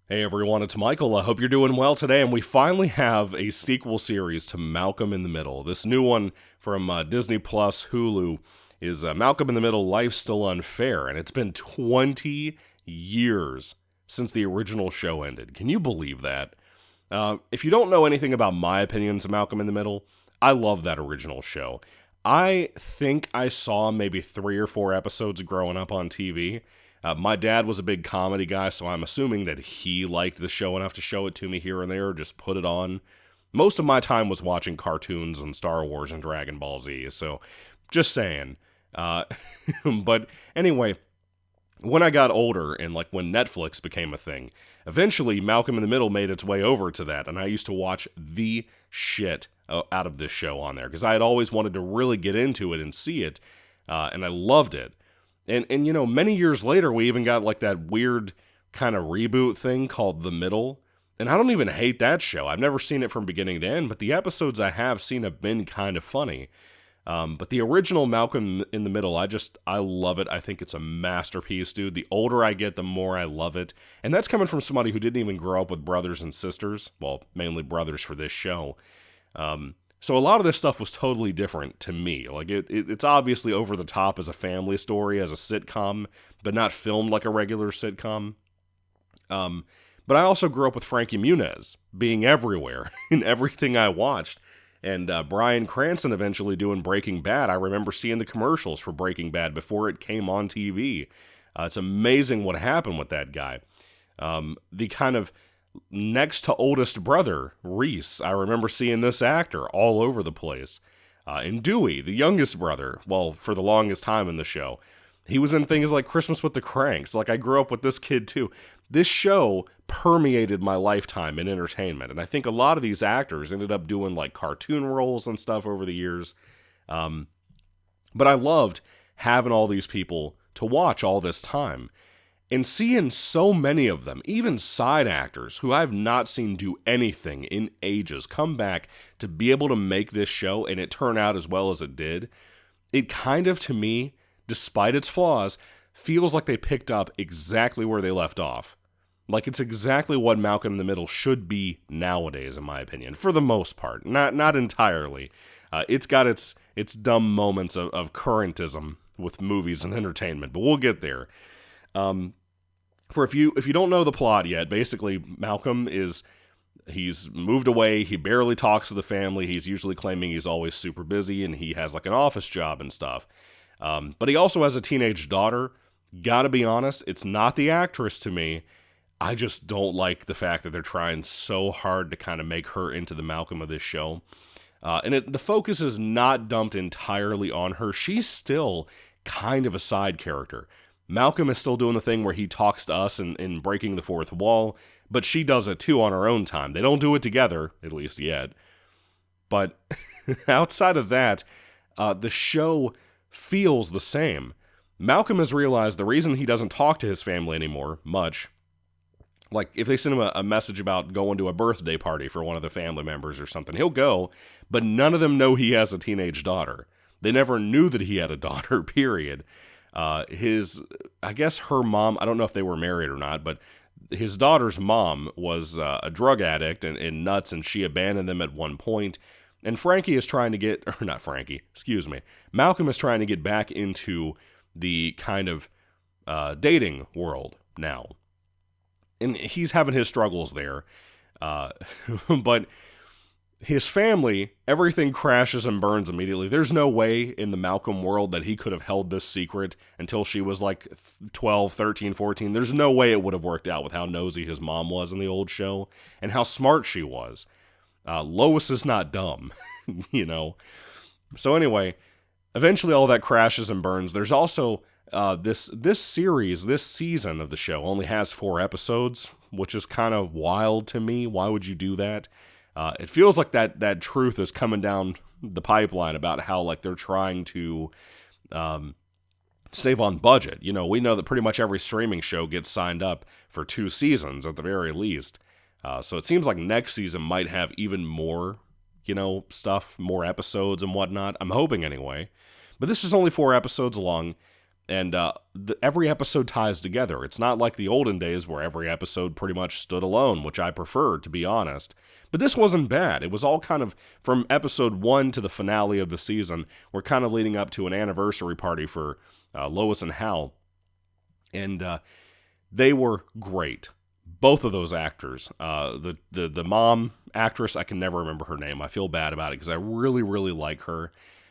Hey everyone, it's Michael. I hope you're doing well today, and we finally have a sequel series to Malcolm in the Middle. This new one from Disney Plus Hulu is Malcolm in the Middle, Life's Still Unfair, and it's been 20 years since the original show ended. Can you believe that? If you don't know anything about my opinions of Malcolm in the Middle, I love that original show. I think I saw maybe 3 or 4 episodes growing up on TV. My dad was a big comedy guy, so I'm assuming that he liked the show enough to show it to me here and there, just put it on. Most of my time was watching cartoons and Star Wars and Dragon Ball Z, so just saying. But anyway, when I got older and like when Netflix became a thing, eventually Malcolm in the Middle made its way over to that, and I used to watch the shit out of this show on there because I had always wanted to really get into it and see it, and I loved it. And you know, many years later, we even got like that weird kind of reboot thing called The Middle. And I don't even hate that show. I've never seen it from beginning to end, but the episodes I have seen have been kind of funny. But the original Malcolm in the Middle, I love it. I think it's a masterpiece, dude. The older I get, the more I love it. And that's coming from somebody who didn't even grow up with brothers and sisters. Well, mainly brothers for this show. So a lot of this stuff was totally different to me. Like it's obviously over the top as a family story, as a sitcom, but not filmed like a regular sitcom. But I also grew up with Frankie Muniz being everywhere in everything I watched. And Bryan Cranston eventually doing Breaking Bad. I remember seeing the commercials for Breaking Bad before it came on TV. It's amazing what happened with that guy. The kind of next to oldest brother, Reese. I remember seeing this actor all over the place. And Dewey, the youngest brother, well, for the longest time in the show. He was in things like Christmas with the Cranks. Like, I grew up with this kid, too. This show permeated my lifetime in entertainment. And I think a lot of these actors ended up doing, like, cartoon roles and stuff over the years. But I loved having all these people to watch all this time. And seeing so many of them, even side actors who I've not seen do anything in ages, come back to be able to make this show and it turn out as well as it did, it kind of, to me, despite its flaws, feels like they picked up exactly where they left off. Like it's exactly what Malcolm in the Middle should be nowadays, in my opinion, for the most part. Not entirely. It's got its dumb moments of currentism with movies and entertainment, but we'll get there. For if you don't know the plot yet, basically Malcolm he's moved away, he barely talks to the family, he's usually claiming he's always super busy, and he has like an office job and stuff. But he also has a teenage daughter. Gotta be honest, it's not the actress to me. I just don't like the fact that they're trying so hard to kind of make her into the Malcolm of this show. And the focus is not dumped entirely on her. She's still kind of a side character. Malcolm is still doing the thing where he talks to us in breaking the fourth wall, but she does it too on her own time. They don't do it together, at least yet. But outside of that, the show feels the same. Malcolm has realized the reason he doesn't talk to his family anymore, much, like if they send him a message about going to a birthday party for one of the family members or something, he'll go, but none of them know he has a teenage daughter. They never knew that he had a daughter, period. I guess her mom, I don't know if they were married or not, but his daughter's mom was a drug addict and nuts, and she abandoned them at one point. And Frankie is trying to get, or not Frankie, excuse me, Malcolm is trying to get back into the kind of dating world now. And he's having his struggles there. But his family, everything crashes and burns immediately. There's no way in the Malcolm world that he could have held this secret until she was like 12, 13, 14. There's no way it would have worked out with how nosy his mom was in the old show and how smart she was. Lois is not dumb, you know. So anyway, eventually all that crashes and burns. There's also this series, this season of the show only has 4 episodes, which is kind of wild to me. Why would you do that? It feels like that truth is coming down the pipeline about how like they're trying to save on budget. You know, we know that pretty much every streaming show gets signed up for 2 seasons at the very least. So it seems like next season might have even more, you know, stuff, more episodes and whatnot. I'm hoping anyway. But this is only 4 episodes long. And every episode ties together. It's not like the olden days where every episode pretty much stood alone, which I preferred, to be honest. But this wasn't bad. It was all kind of, from episode 1 to the finale of the season, we're kind of leading up to an anniversary party for Lois and Hal. And they were great. Both of those actors. The mom actress, I can never remember her name. I feel bad about it because I really, really like her.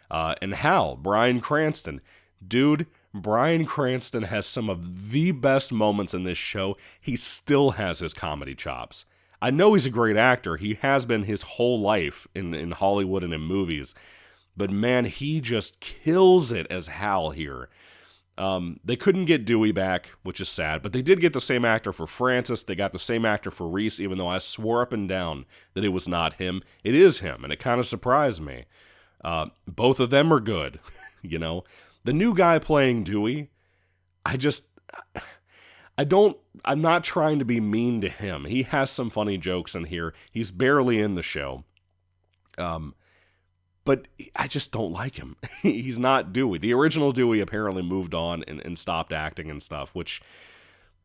And Hal, Bryan Cranston. Dude, Bryan Cranston has some of the best moments in this show. He still has his comedy chops. I know he's a great actor. He has been his whole life in Hollywood and in movies. But man, he just kills it as Hal here. They couldn't get Dewey back, which is sad, but they did get the same actor for Francis. They got the same actor for Reese, even though I swore up and down that it was not him. It is him, and it kind of surprised me. Both of them are good, you know. The new guy playing Dewey, I'm not trying to be mean to him. He has some funny jokes in here. He's barely in the show. But I just don't like him. He's not Dewey. The original Dewey apparently moved on and stopped acting and stuff, which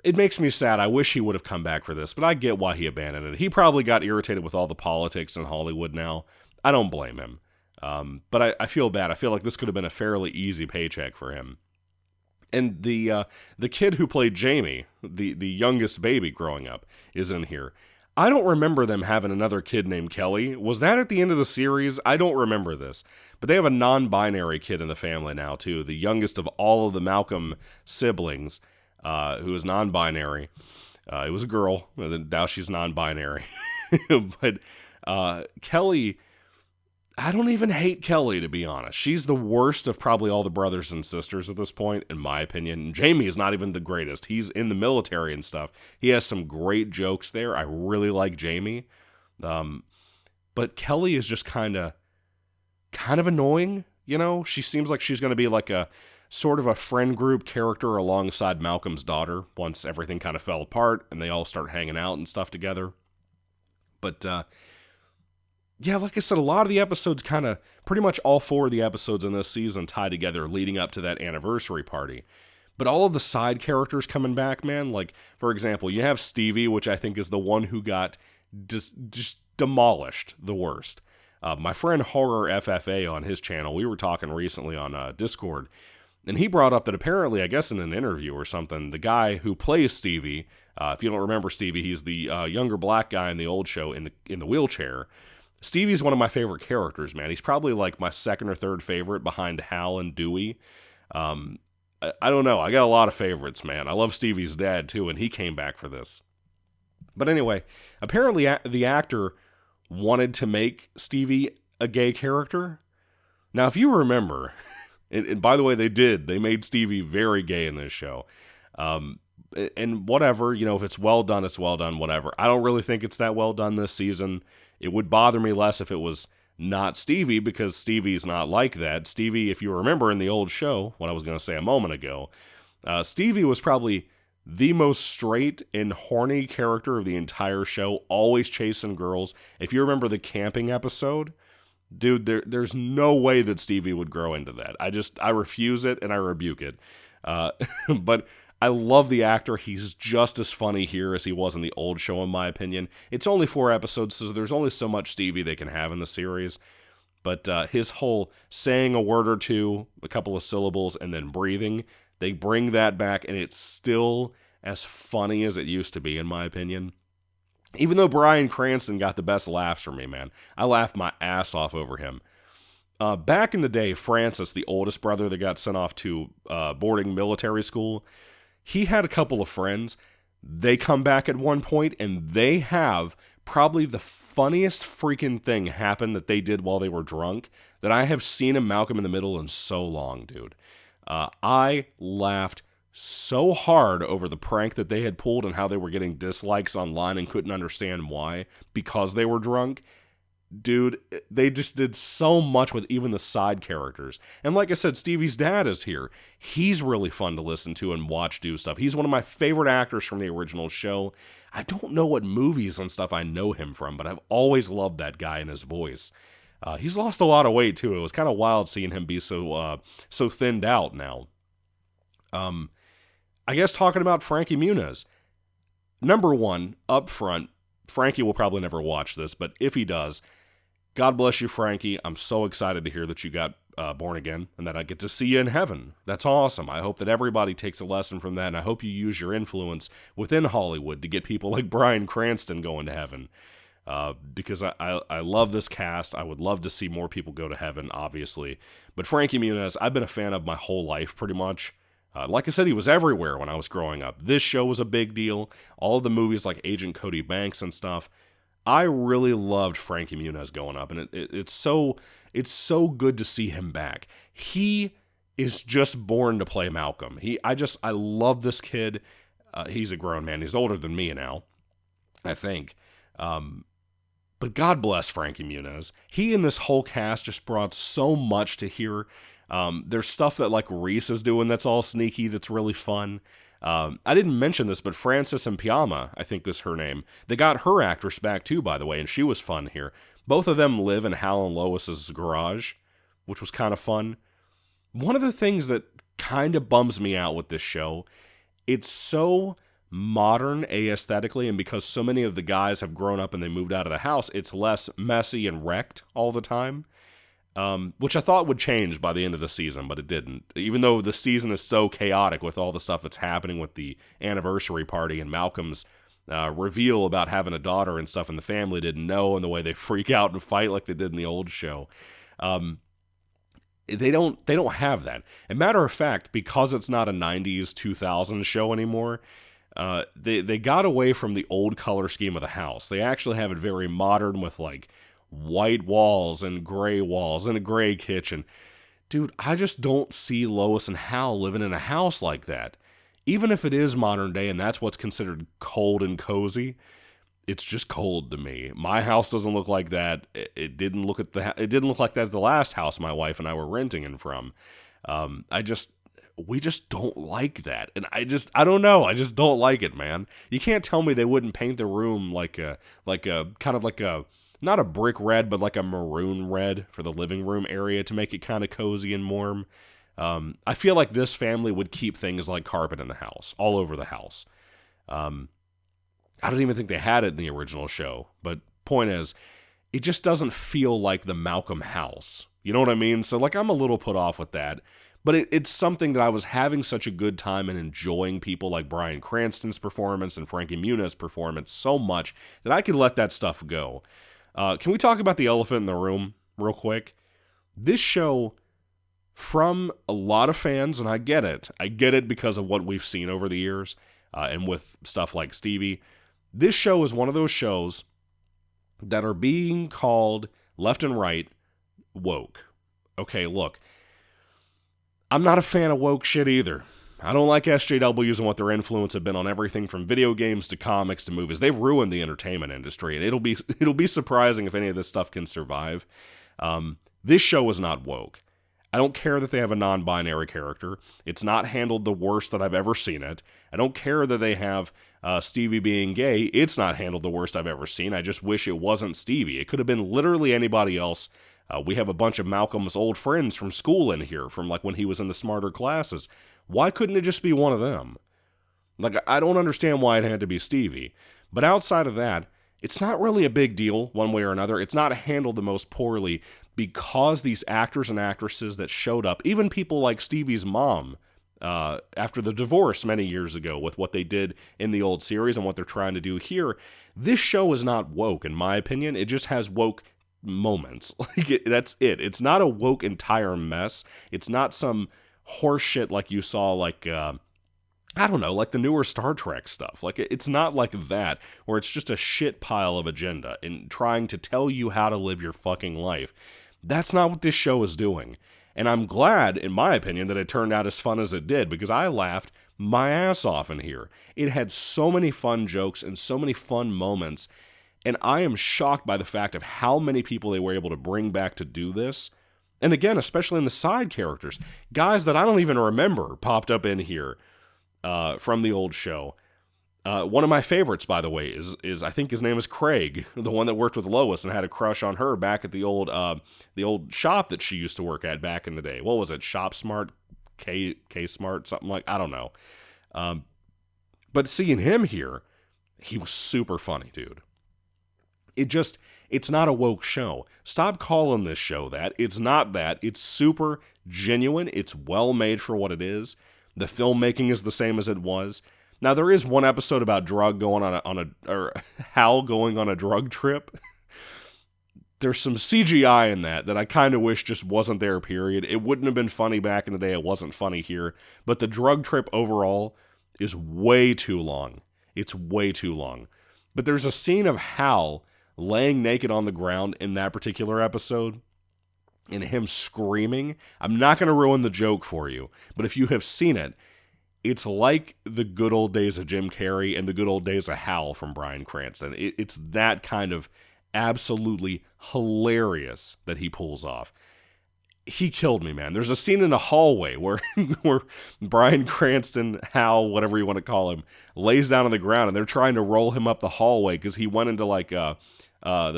it makes me sad. I wish he would have come back for this, but I get why he abandoned it. He probably got irritated with all the politics in Hollywood now. I don't blame him. But I feel bad. I feel like this could have been a fairly easy paycheck for him. And the kid who played Jamie, the youngest baby growing up, is in here. I don't remember them having another kid named Kelly. Was that at the end of the series? I don't remember this. But they have a non-binary kid in the family now, too. The youngest of all of the Malcolm siblings, who is non-binary. It was a girl. Now she's non-binary. But Kelly... I don't even hate Kelly, to be honest. She's the worst of probably all the brothers and sisters at this point, in my opinion. Jamie is not even the greatest. He's in the military and stuff. He has some great jokes there. I really like Jamie. But Kelly is just kind of annoying, you know? She seems like she's going to be like a sort of a friend group character alongside Malcolm's daughter once everything kind of fell apart and they all start hanging out and stuff together. But, yeah, like I said, a lot of the episodes pretty much all 4 of the episodes in this season tie together leading up to that anniversary party. But all of the side characters coming back, man, like, for example, you have Stevie, which I think is the one who got just demolished the worst. My friend Horror FFA on his channel, we were talking recently on Discord, and he brought up that apparently, I guess in an interview or something, the guy who plays Stevie, if you don't remember Stevie, he's the younger black guy in the old show in the wheelchair. Stevie's one of my favorite characters, man. He's probably like my second or third favorite behind Hal and Dewey. I don't know. I got a lot of favorites, man. I love Stevie's dad, too, and he came back for this. But anyway, apparently the actor wanted to make Stevie a gay character. Now, if you remember, and by the way, they did. They made Stevie very gay in this show. And whatever, you know, if it's well done, it's well done, whatever. I don't really think it's that well done this season. It would bother me less if it was not Stevie, because Stevie's not like that. Stevie, if you remember in the old show, what I was going to say a moment ago, Stevie was probably the most straight and horny character of the entire show, always chasing girls. If you remember the camping episode, dude, there's no way that Stevie would grow into that. I refuse it and I rebuke it. But I love the actor. He's just as funny here as he was in the old show, in my opinion. It's only 4 episodes, so there's only so much Stevie they can have in the series. But his whole saying a word or two, a couple of syllables, and then breathing, they bring that back, and it's still as funny as it used to be, in my opinion. Even though Bryan Cranston got the best laughs from me, man. I laughed my ass off over him. Back in the day, Francis, the oldest brother that got sent off to boarding military school, he had a couple of friends. They come back at one point, and they have probably the funniest freaking thing happen that they did while they were drunk that I have seen in Malcolm in the Middle in so long, dude. I laughed so hard over the prank that they had pulled and how they were getting dislikes online and couldn't understand why because they were drunk. Dude, they just did so much with even the side characters. And like I said, Stevie's dad is here. He's really fun to listen to and watch do stuff. He's one of my favorite actors from the original show. I don't know what movies and stuff I know him from, but I've always loved that guy and his voice. He's lost a lot of weight, too. It was kind of wild seeing him be so thinned out now. I guess talking about Frankie Muniz. Number one, up front, Frankie will probably never watch this, but if he does, God bless you, Frankie. I'm so excited to hear that you got born again and that I get to see you in heaven. That's awesome. I hope that everybody takes a lesson from that, and I hope you use your influence within Hollywood to get people like Bryan Cranston going to heaven. Because I love this cast. I would love to see more people go to heaven, obviously. But Frankie Muniz, I've been a fan of my whole life, pretty much. Like I said, he was everywhere when I was growing up. This show was a big deal. All of the movies like Agent Cody Banks and stuff. I really loved Frankie Muniz going up, and it's so good to see him back. He is just born to play Malcolm. I love this kid. He's a grown man. He's older than me now, I think. But God bless Frankie Muniz. He and this whole cast just brought so much to here. There's stuff that like Reese is doing that's all sneaky, that's really fun. I didn't mention this, but Frances Mpiama, I think was her name. They got her actress back too, by the way, and she was fun here. Both of them live in Hal and Lois's garage, which was kind of fun. One of the things that kind of bums me out with this show, it's so modern aesthetically, and because so many of the guys have grown up and they moved out of the house, it's less messy and wrecked all the time. Which I thought would change by the end of the season, but it didn't. Even though the season is so chaotic with all the stuff that's happening with the anniversary party and Malcolm's reveal about having a daughter and stuff, and the family didn't know, and the way they freak out and fight like they did in the old show. They don't have that. And matter of fact, because it's not a 90s, 2000s show anymore, they got away from the old color scheme of the house. They actually have it very modern with like white walls and gray walls and a gray kitchen. Dude, I just don't see Lois and Hal living in a house like that. Even if it is modern day and that's what's considered cold and cozy, it's just cold to me. My house doesn't look like that. It didn't look like that at the last house my wife and I were renting in from. We just don't like that. And I don't know. I just don't like it, man. You can't tell me they wouldn't paint the room like a kind of like a, not a brick red, but like a maroon red for the living room area to make it kind of cozy and warm. I feel like this family would keep things like carpet in the house, all over the house. I don't even think they had it in the original show, but point is, it just doesn't feel like the Malcolm house. You know what I mean? So like I'm a little put off with that, but it's something that I was having such a good time and enjoying people like Bryan Cranston's performance and Frankie Muniz's performance so much that I could let that stuff go. Can we talk about the elephant in the room real quick? This show, from a lot of fans, and I get it because of what we've seen over the years, and with stuff like Stevie, this show is one of those shows that are being called left and right woke. Okay, look, I'm not a fan of woke shit either. I don't like SJWs and what their influence have been on everything from video games to comics to movies. They've ruined the entertainment industry, and it'll be surprising if any of this stuff can survive. This show is not woke. I don't care that they have a non-binary character. It's not handled the worst that I've ever seen it. I don't care that they have Stevie being gay. It's not handled the worst I've ever seen. I just wish it wasn't Stevie. It could have been literally anybody else. We have a bunch of Malcolm's old friends from school in here, from like when he was in the smarter classes. Why couldn't it just be one of them? Like, I don't understand why it had to be Stevie. But outside of that, it's not really a big deal one way or another. It's not handled the most poorly because these actors and actresses that showed up, even people like Stevie's mom, after the divorce many years ago with what they did in the old series and what they're trying to do here, this show is not woke, in my opinion. It just has woke moments. That's it. It's not a woke entire mess. It's not some horse shit like you saw like I don't know, like the newer Star Trek stuff. Like it's not like that, where it's just a shit pile of agenda and trying to tell you how to live your fucking life. That's not what this show is doing. And I'm glad, in my opinion, that it turned out as fun as it did, because I laughed my ass off in here. It had so many fun jokes and so many fun moments, and I am shocked by the fact of how many people they were able to bring back to do this. And again, especially in the side characters, guys that I don't even remember popped up in here from the old show. One of my favorites, by the way, is I think his name is Craig, the one that worked with Lois and had a crush on her back at the old shop that she used to work at back in the day. What was it? Shop Smart K Smart, something like, I don't know. But seeing him here, he was super funny, dude. It's not a woke show. Stop calling this show that. It's not that. It's super genuine. It's well made for what it is. The filmmaking is the same as it was. Now, there is one episode about Hal going on a drug trip. There's some CGI in that I kind of wish just wasn't there, period. It wouldn't have been funny back in the day. It wasn't funny here. But the drug trip overall is way too long. It's way too long. But there's a scene of Hal laying naked on the ground in that particular episode and him screaming. I'm not going to ruin the joke for you, but if you have seen it, it's like the good old days of Jim Carrey and the good old days of Hal from Bryan Cranston. It's that kind of absolutely hilarious that he pulls off. He killed me, man. There's a scene in the hallway where Bryan Cranston, Hal, whatever you want to call him, lays down on the ground and they're trying to roll him up the hallway because he went into like the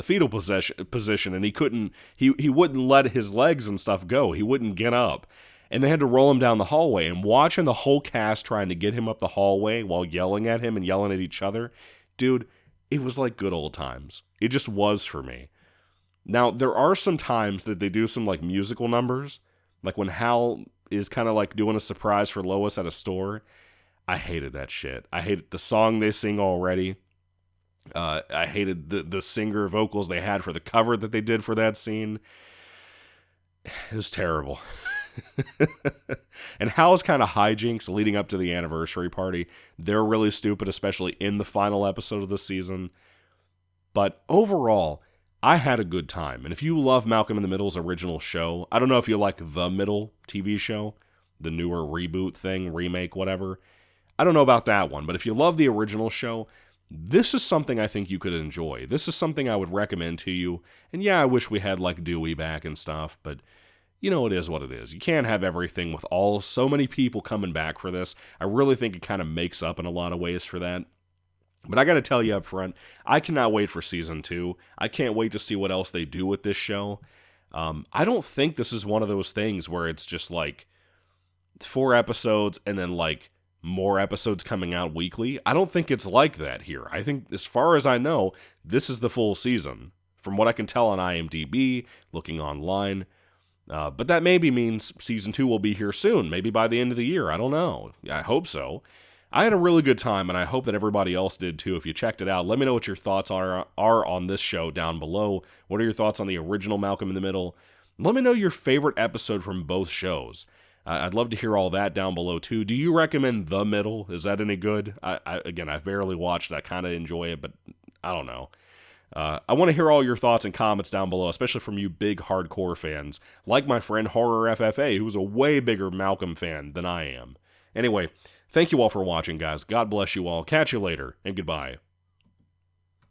fetal position and he wouldn't let his legs and stuff go. He wouldn't get up. And they had to roll him down the hallway. And watching the whole cast trying to get him up the hallway while yelling at him and yelling at each other, dude, it was like good old times. It just was for me. Now, there are some times that they do some like musical numbers, like when Hal is kind of like doing a surprise for Lois at a store. I hated that shit. I hated the song they sing already. I hated the singer vocals they had for the cover that they did for that scene. It was terrible. And Hal's kind of hijinks leading up to the anniversary party, they're really stupid, especially in the final episode of the season. But overall, I had a good time. And if you love Malcolm in the Middle's original show, I don't know if you like The Middle TV show, the newer reboot thing, remake, whatever. I don't know about that one, but if you love the original show, this is something I think you could enjoy. This is something I would recommend to you. And yeah, I wish we had like Dewey back and stuff, but you know, it is what it is. You can't have everything with so many people coming back for this. I really think it kind of makes up in a lot of ways for that. But I got to tell you up front, I cannot wait for season 2. I can't wait to see what else they do with this show. I don't think this is one of those things where it's just like 4 episodes and then like more episodes coming out weekly. I don't think it's like that here. I think, as far as I know, this is the full season. From what I can tell on IMDb, looking online. But that maybe means season 2 will be here soon, maybe by the end of the year. I don't know. I hope so. I had a really good time, and I hope that everybody else did too. If you checked it out, let me know what your thoughts are on this show down below. What are your thoughts on the original Malcolm in the Middle? Let me know your favorite episode from both shows. I'd love to hear all that down below too. Do you recommend The Middle? Is that any good? Again, I've barely watched it. I kind of enjoy it, but I don't know. I want to hear all your thoughts and comments down below, especially from you big hardcore fans, like my friend Horror FFA, who's a way bigger Malcolm fan than I am. Anyway, thank you all for watching, guys. God bless you all. Catch you later, and goodbye.